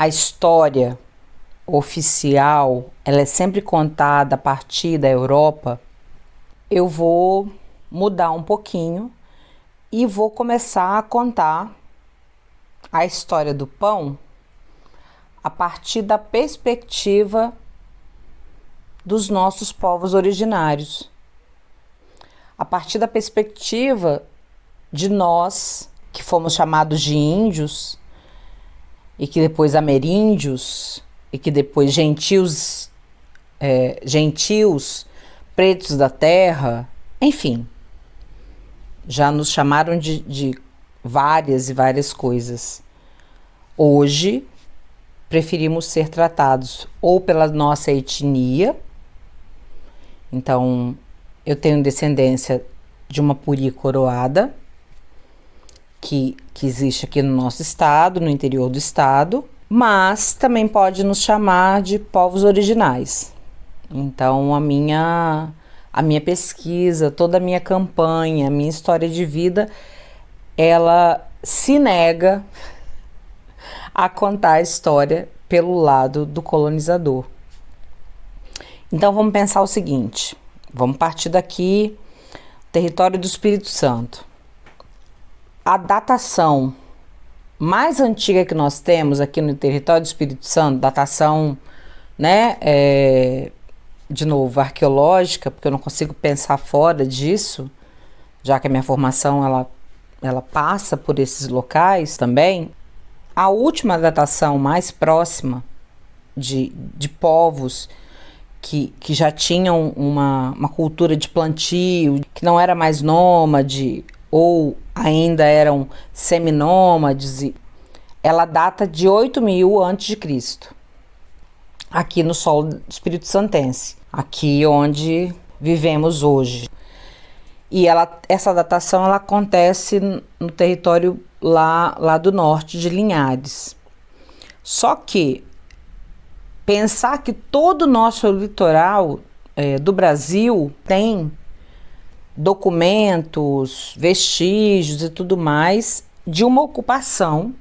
a história oficial, ela é sempre contada a partir da Europa, eu vou mudar um pouquinho e vou começar a contar a história do pão a partir da perspectiva dos nossos povos originários, a partir da perspectiva de nós, que fomos chamados de índios, e que depois ameríndios, e que depois gentios, pretos da terra, enfim, já nos chamaram de várias e várias coisas. Hoje, preferimos ser tratados ou pela nossa etnia. Então, eu tenho descendência de uma puri coroada, que existe aqui no nosso estado, no interior do estado, mas também pode nos chamar de povos originais. Então, a minha pesquisa, toda a minha campanha, a minha história de vida, ela se nega a contar a história pelo lado do colonizador. Então vamos pensar o seguinte, vamos partir daqui, território do Espírito Santo. A datação mais antiga que nós temos aqui no território do Espírito Santo, datação, né, de novo, arqueológica, porque eu não consigo pensar fora disso, já que a minha formação ela passa por esses locais também. A última datação mais próxima de povos que já tinham uma cultura de plantio, que não era mais nômade ou ainda eram seminômades, ela data de 8.000 a.C., aqui no solo espírito santense, aqui onde vivemos hoje. E essa datação ela acontece no território lá do norte de Linhares. Só que pensar que todo o nosso litoral do Brasil tem documentos, vestígios e tudo mais de uma ocupação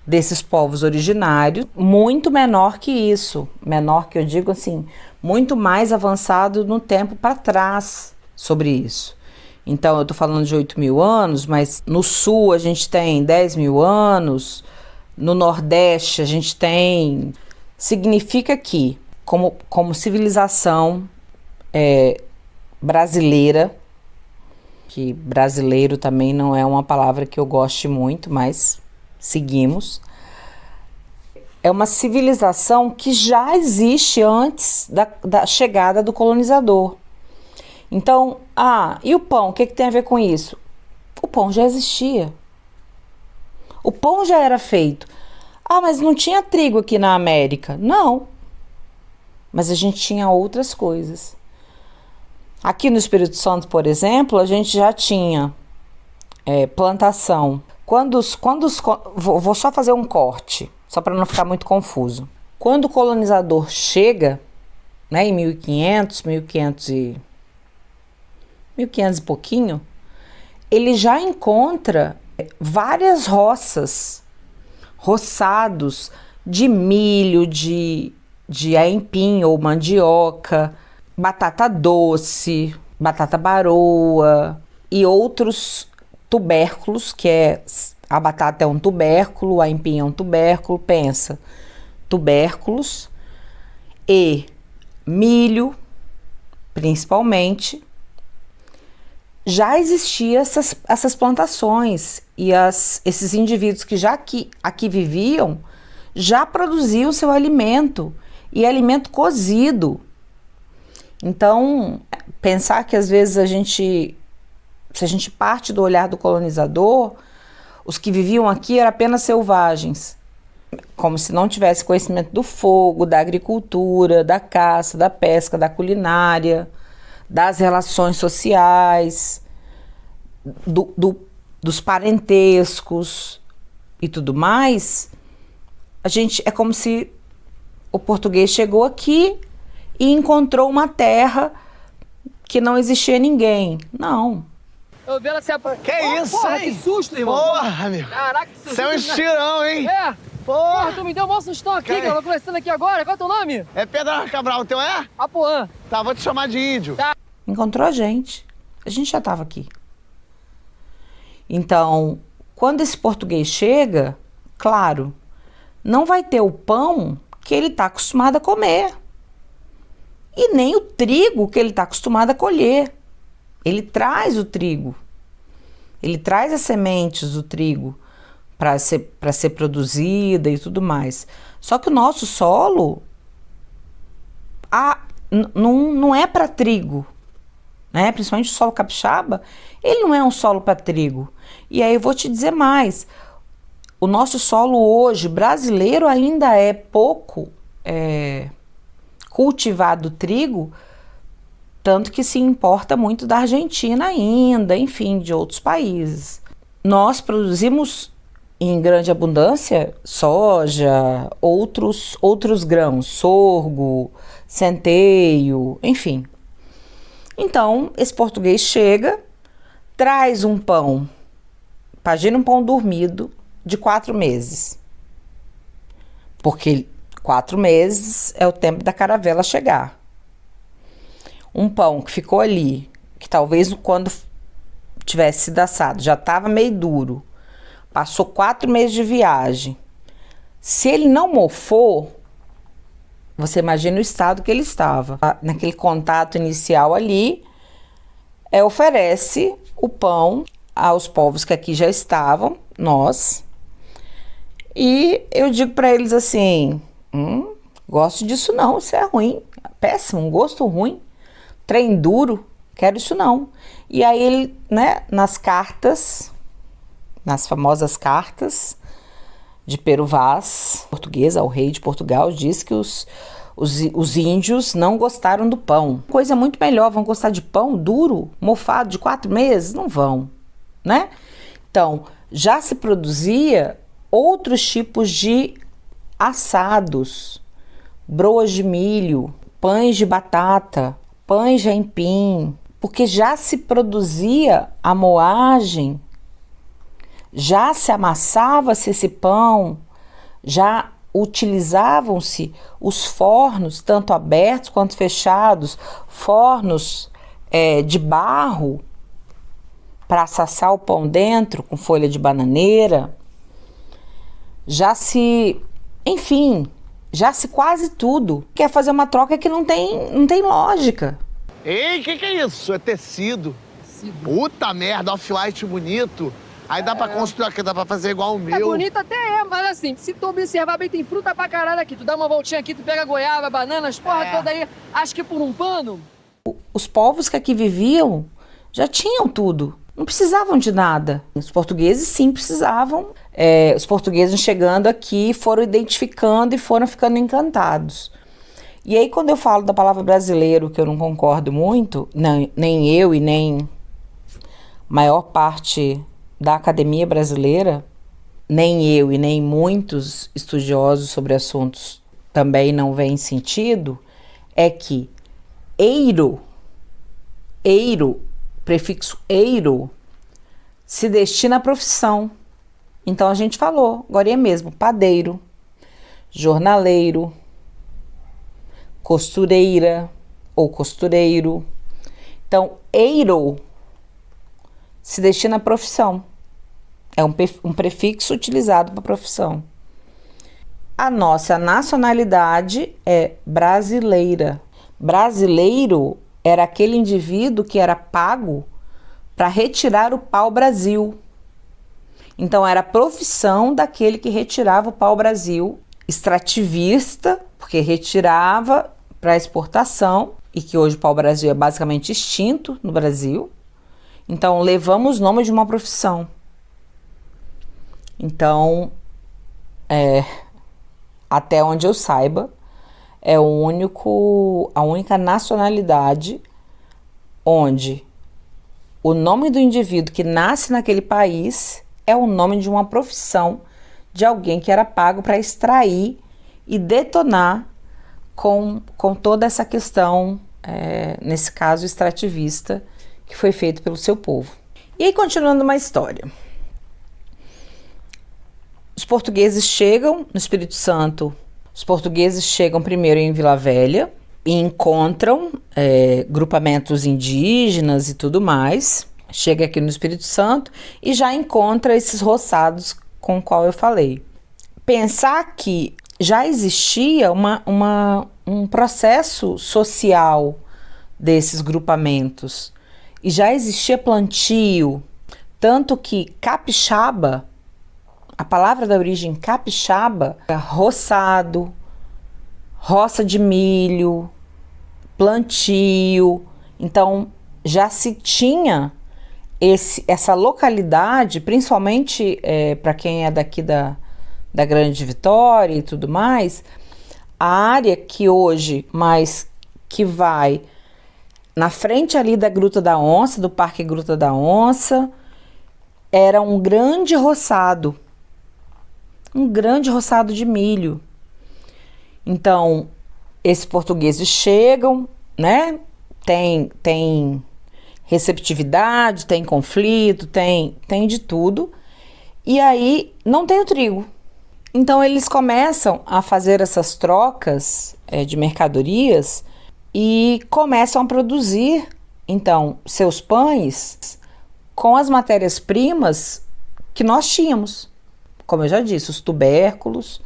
desses povos originários muito menor que isso, menor que eu digo assim, muito mais avançado no tempo para trás sobre isso. Então, eu estou falando de 8.000 anos, mas no sul a gente tem 10.000 anos, no Nordeste a gente tem... Significa que, como civilização brasileira, que brasileiro também não é uma palavra que eu goste muito, mas seguimos, é uma civilização que já existe antes da chegada do colonizador. Então, e o pão? O que tem a ver com isso? O pão já existia. O pão já era feito. Mas não tinha trigo aqui na América. Não. Mas a gente tinha outras coisas. Aqui no Espírito Santo, por exemplo, a gente já tinha plantação. Vou só fazer um corte, só para não ficar muito confuso. Quando o colonizador chega, né, em 1500 e pouquinho, ele já encontra várias roçados de milho, de aipim ou mandioca, batata doce, batata baroa e outros tubérculos, a batata é um tubérculo, o aipim é um tubérculo, pensa, tubérculos e milho, principalmente. Já existiam essas plantações e esses indivíduos que já aqui viviam já produziam seu alimento e alimento cozido. Então, pensar que às vezes se a gente parte do olhar do colonizador, os que viviam aqui eram apenas selvagens, como se não tivesse conhecimento do fogo, da agricultura, da caça, da pesca, da culinária, das relações sociais, dos parentescos e tudo mais. É como se o português chegou aqui e encontrou uma terra que não existia ninguém. Não. Eu vi ela se Que isso, porra, hein? que susto, irmão. Porra, amigo. Caraca, que susto. Você é um estirão, hein? Porra, tu me deu um mó sustão aqui, cara. Eu tô conversando aqui agora. Qual é o teu nome? É Pedro Cabral, o teu é? Apuã. Tá, vou te chamar de índio. Tá. Encontrou a gente já estava aqui. Então, quando esse português chega, claro, não vai ter o pão que ele está acostumado a comer. E nem o trigo que ele está acostumado a colher. Ele traz o trigo. Ele traz as sementes do trigo para ser produzida e tudo mais. Só que o nosso solo não é para trigo, né? Principalmente o solo capixaba, ele não é um solo para trigo. E aí eu vou te dizer mais, o nosso solo hoje brasileiro ainda é pouco cultivado trigo, tanto que se importa muito da Argentina ainda, enfim, de outros países. Nós produzimos em grande abundância soja, outros grãos, sorgo, centeio, enfim. Então, esse português chega, traz um pão, imagina um pão dormido de 4 meses. Porque 4 meses é o tempo da caravela chegar. Um pão que ficou ali, que talvez quando tivesse sido assado já estava meio duro, passou 4 meses de viagem. Se ele não mofou, você imagina o estado que ele estava. Naquele contato inicial ali, oferece o pão aos povos que aqui já estavam, nós. E eu digo para eles assim, gosto disso não, isso é ruim, péssimo, um gosto ruim, trem duro, quero isso não. E aí ele, né, nas famosas cartas de Pero Vaz, português, ao rei de Portugal, diz que os índios não gostaram do pão. Coisa muito melhor, vão gostar de pão duro, mofado, de 4 meses? Não vão, né? Então, já se produzia outros tipos de assados, broas de milho, pães de batata, pães de aipim, porque já se produzia a moagem, já se amassava-se esse pão, já utilizavam-se os fornos, tanto abertos quanto fechados, fornos de barro, para assar o pão dentro, com folha de bananeira. Enfim, já se quase tudo. Quer fazer uma troca que não tem lógica. Ei, que é isso? É tecido. Puta merda, off-white bonito. Aí dá pra construir aqui, dá pra fazer igual o meu. É bonito até mas assim, se tu observar bem, tem fruta pra caralho aqui. Tu dá uma voltinha aqui, tu pega goiaba, banana, as porra toda aí, acho que por um pano. Os povos que aqui viviam já tinham tudo. Não precisavam de nada. Os portugueses sim precisavam. Os portugueses chegando aqui foram identificando e foram ficando encantados. E aí quando eu falo da palavra brasileiro, que eu não concordo muito, nem eu e nem maior parte da academia brasileira, nem eu e nem muitos estudiosos sobre assuntos também não veem sentido, é que eiro, prefixo eiro, se destina à profissão. Então a gente falou, agora é mesmo, padeiro, jornaleiro, costureira ou costureiro. Então, eiro se destina à profissão. É um prefixo utilizado para profissão. A nossa nacionalidade é brasileira. Brasileiro era aquele indivíduo que era pago para retirar o pau-brasil. Então, era a profissão daquele que retirava o pau-brasil, extrativista, porque retirava para exportação, e que hoje o pau-brasil é basicamente extinto no Brasil. Então, levamos o nome de uma profissão. Então, até onde eu saiba, é a única nacionalidade onde o nome do indivíduo que nasce naquele país é o nome de uma profissão de alguém que era pago para extrair e detonar com toda essa questão, nesse caso extrativista, que foi feito pelo seu povo. E aí, continuando uma história. portugueses chegam no Espírito Santo, os portugueses chegam primeiro em Vila Velha e encontram grupamentos indígenas e tudo mais. Chega aqui no Espírito Santo e já encontra esses roçados com o qual eu falei. Pensar que já existia um processo social desses grupamentos e já existia plantio, tanto que capixaba, a palavra da origem capixaba, é roçado, roça de milho, plantio. Então já se tinha essa localidade, principalmente para quem é daqui da Grande Vitória e tudo mais, a área que hoje, mas que vai na frente ali da Gruta da Onça, do Parque Gruta da Onça, era um grande roçado de milho. Então, esses portugueses chegam, né? Tem receptividade, tem conflito, tem de tudo. E aí não tem o trigo. Então eles começam a fazer essas trocas de mercadorias e começam a produzir, então, seus pães com as matérias-primas que nós tínhamos. Como eu já disse, os tubérculos.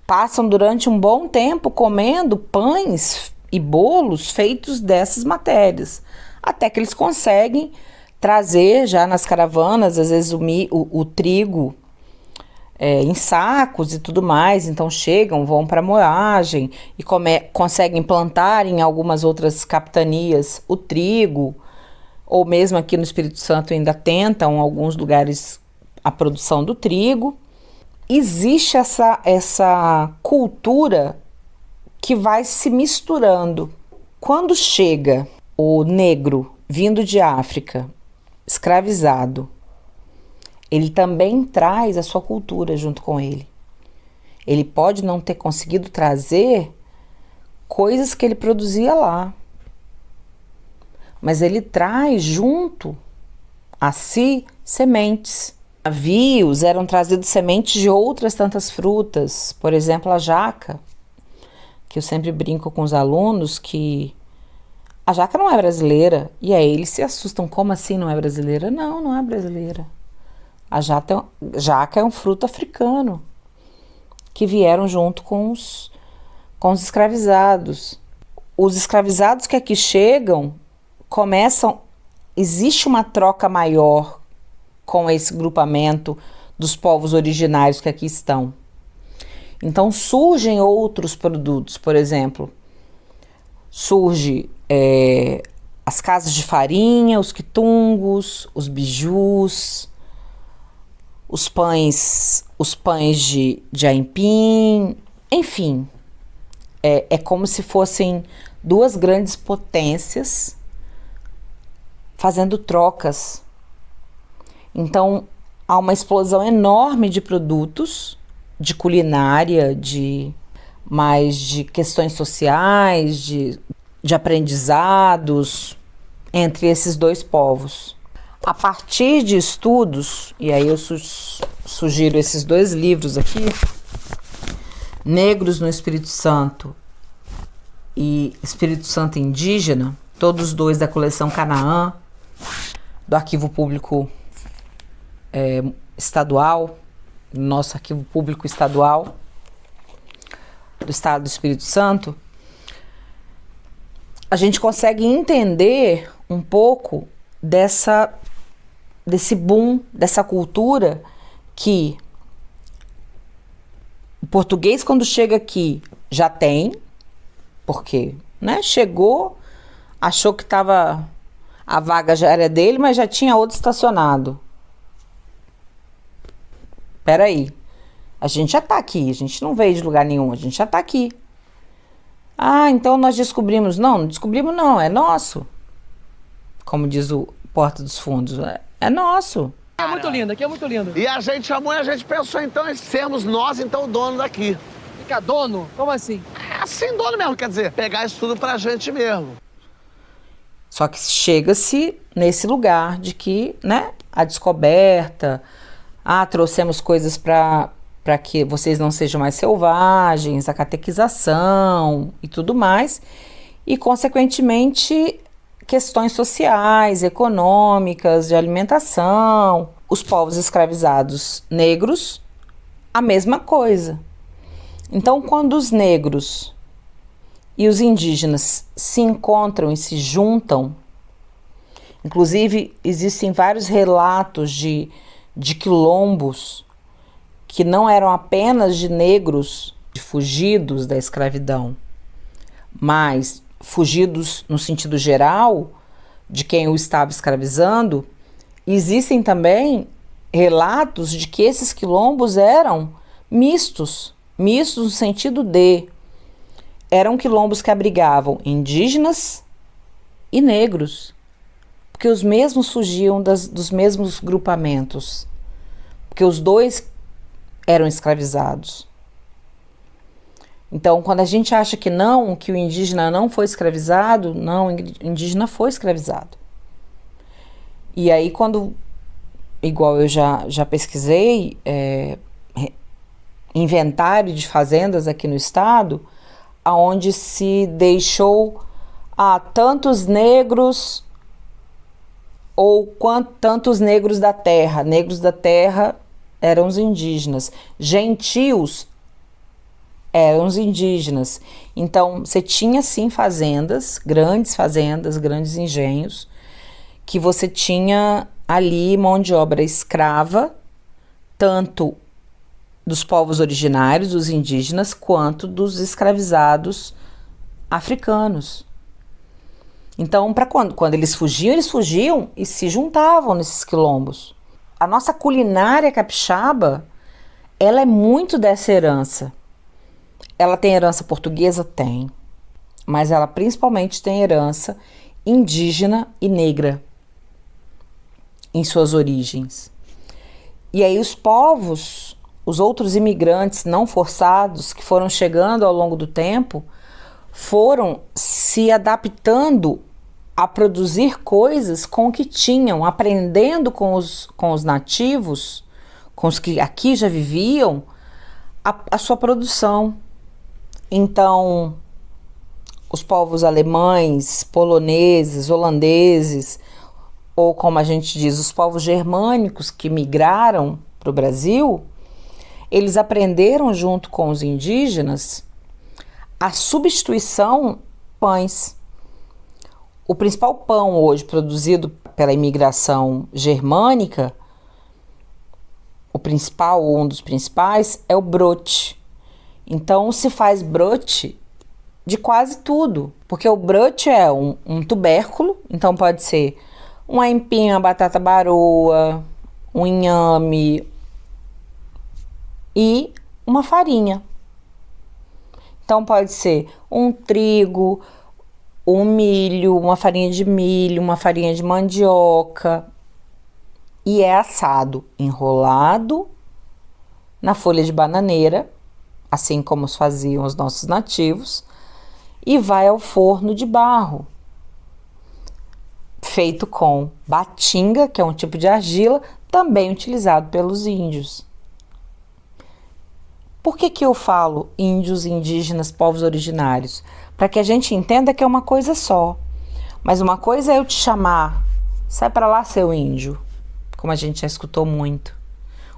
Passam durante um bom tempo comendo pães e bolos feitos dessas matérias, até que eles conseguem trazer já nas caravanas, às vezes o trigo em sacos e tudo mais. Então chegam, vão para a moagem e conseguem plantar em algumas outras capitanias o trigo, ou mesmo aqui no Espírito Santo ainda tentam em alguns lugares a produção do trigo. Existe essa cultura que vai se misturando. Quando chega o negro vindo de África, escravizado, ele também traz a sua cultura junto com ele. Ele pode não ter conseguido trazer coisas que ele produzia lá, mas ele traz junto a si sementes. Navios eram trazidos sementes de outras tantas frutas, por exemplo, a jaca, que eu sempre brinco com os alunos que a jaca não é brasileira, e aí eles se assustam, como assim não é brasileira? Não, não é brasileira. A jaca é um fruto africano, que vieram junto com os escravizados. Os escravizados que aqui chegam, existe uma troca maior com esse grupamento dos povos originários que aqui estão. Então surgem outros produtos, por exemplo, surge as casas de farinha, os quitungos, os bijus, os pães de aipim, enfim, é como se fossem duas grandes potências fazendo trocas. Então, há uma explosão enorme de produtos, de culinária, de questões sociais, de aprendizados entre esses dois povos. A partir de estudos, e aí eu sugiro esses dois livros aqui, Negros no Espírito Santo e Espírito Santo Indígena, todos dois da coleção Canaã, do Arquivo Público Estadual, nosso Arquivo Público Estadual do Estado do Espírito Santo, a gente consegue entender um pouco desse boom, dessa cultura que o português, quando chega aqui, já tem, porque, né, chegou, achou que a vaga já era dele, mas já tinha outro estacionado. Peraí, a gente já tá aqui, a gente não veio de lugar nenhum, a gente já tá aqui. Ah, então nós descobrimos. Não descobrimos não, é nosso. Como diz o Porta dos Fundos, é nosso. É muito lindo, aqui é muito lindo. E a gente chamou e a gente pensou então em sermos nós então o dono daqui. Fica dono? Como assim? É assim, dono mesmo, quer dizer, pegar isso tudo pra gente mesmo. Só que chega-se nesse lugar de que, né, a descoberta, trouxemos coisas para para que vocês não sejam mais selvagens, a catequização e tudo mais, e consequentemente questões sociais, econômicas, de alimentação. Os povos escravizados negros, a mesma coisa. Então, quando os negros e os indígenas se encontram e se juntam, inclusive existem vários relatos de quilombos que não eram apenas de negros, de fugidos da escravidão, mas fugidos no sentido geral, de quem o estava escravizando. Existem também relatos de que esses quilombos eram mistos no sentido de eram quilombos que abrigavam indígenas e negros, porque os mesmos fugiam dos mesmos grupamentos, porque os dois eram escravizados. Então, quando a gente acha que o indígena não foi escravizado, não, o indígena foi escravizado. E aí, igual eu já pesquisei, inventário de fazendas aqui no estado, aonde se deixou tantos negros ou tantos negros da terra. Negros da terra eram os indígenas. Gentios eram os indígenas. Então, você tinha sim fazendas, grandes engenhos, que você tinha ali mão de obra escrava, tanto dos povos originários, dos indígenas, quanto dos escravizados africanos. Então, quando eles fugiam e se juntavam nesses quilombos. A nossa culinária capixaba, ela é muito dessa herança. Ela tem herança portuguesa? Tem. Mas ela principalmente tem herança indígena e negra em suas origens. E aí os outros imigrantes não forçados que foram chegando ao longo do tempo, foram se adaptando a produzir coisas com o que tinham, aprendendo com os nativos, com os que aqui já viviam, a sua produção. Então, os povos alemães, poloneses, holandeses, ou como a gente diz, os povos germânicos que migraram para o Brasil, eles aprenderam junto com os indígenas a substituição de pães. O principal pão hoje produzido pela imigração germânica, o principal ou um dos principais, é o brote. Então se faz brote de quase tudo, porque o brote é um tubérculo, então pode ser um aipim, uma batata baroa, um inhame e uma farinha. Então pode ser um trigo, um milho, uma farinha de milho, uma farinha de mandioca, e é assado, enrolado na folha de bananeira, assim como os faziam os nossos nativos, e vai ao forno de barro, feito com batinga, que é um tipo de argila, também utilizado pelos índios. Por que eu falo índios, indígenas, povos originários? Para que a gente entenda que é uma coisa só. Mas uma coisa é eu te chamar, sai para lá, seu índio, como a gente já escutou muito,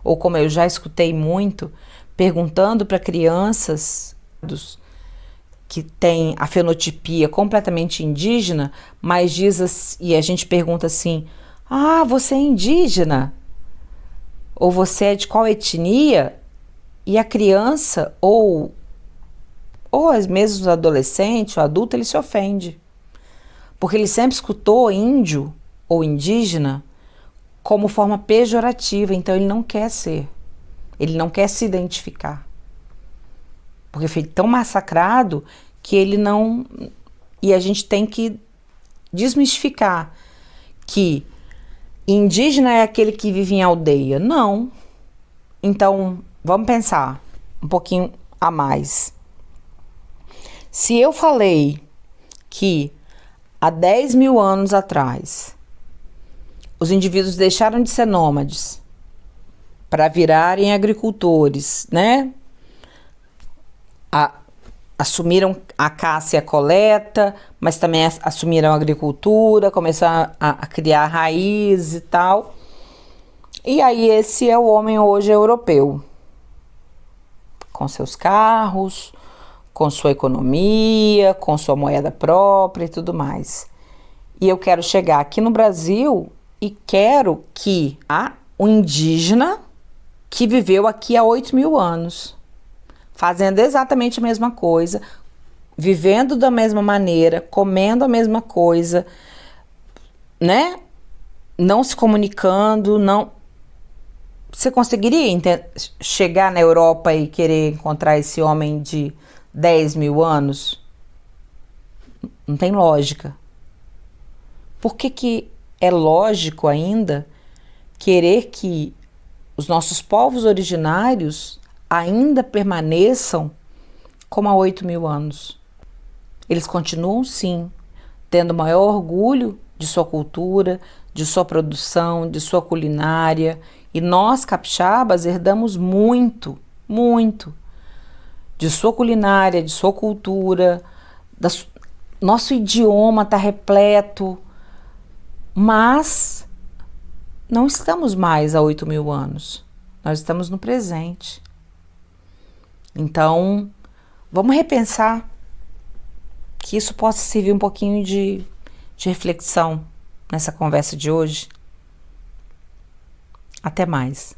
ou como eu já escutei muito, perguntando para crianças que têm a fenotipia completamente indígena, mas e a gente pergunta assim: você é indígena? Ou você é de qual etnia? E a criança, ou mesmo o adolescente, o adulto, ele se ofende. Porque ele sempre escutou índio ou indígena como forma pejorativa, então ele não quer ser. Ele não quer se identificar. Porque foi tão massacrado que ele não... E a gente tem que desmistificar que indígena é aquele que vive em aldeia. Não. Então, vamos pensar um pouquinho a mais. Se eu falei que há 10 mil anos atrás os indivíduos deixaram de ser nômades para virarem agricultores, né? Assumiram a caça e a coleta, mas também assumiram a agricultura, começaram a criar raízes e tal. E aí esse é o homem hoje europeu, com seus carros, com sua economia, com sua moeda própria e tudo mais. E eu quero chegar aqui no Brasil e quero que o indígena que viveu aqui há 8.000 anos, fazendo exatamente a mesma coisa, vivendo da mesma maneira, comendo a mesma coisa, né? Não se comunicando, não... Você conseguiria chegar na Europa e querer encontrar esse homem de 10.000 anos? Não tem lógica. Por que é lógico ainda querer que os nossos povos originários ainda permaneçam como há 8.000 anos? Eles continuam, sim, tendo maior orgulho de sua cultura, de sua produção, de sua culinária. E nós, capixabas, herdamos muito, muito de sua culinária, de sua cultura. Nosso idioma está repleto, mas não estamos mais há 8.000 anos. Nós estamos no presente. Então, vamos repensar que isso possa servir um pouquinho de reflexão nessa conversa de hoje. Até mais.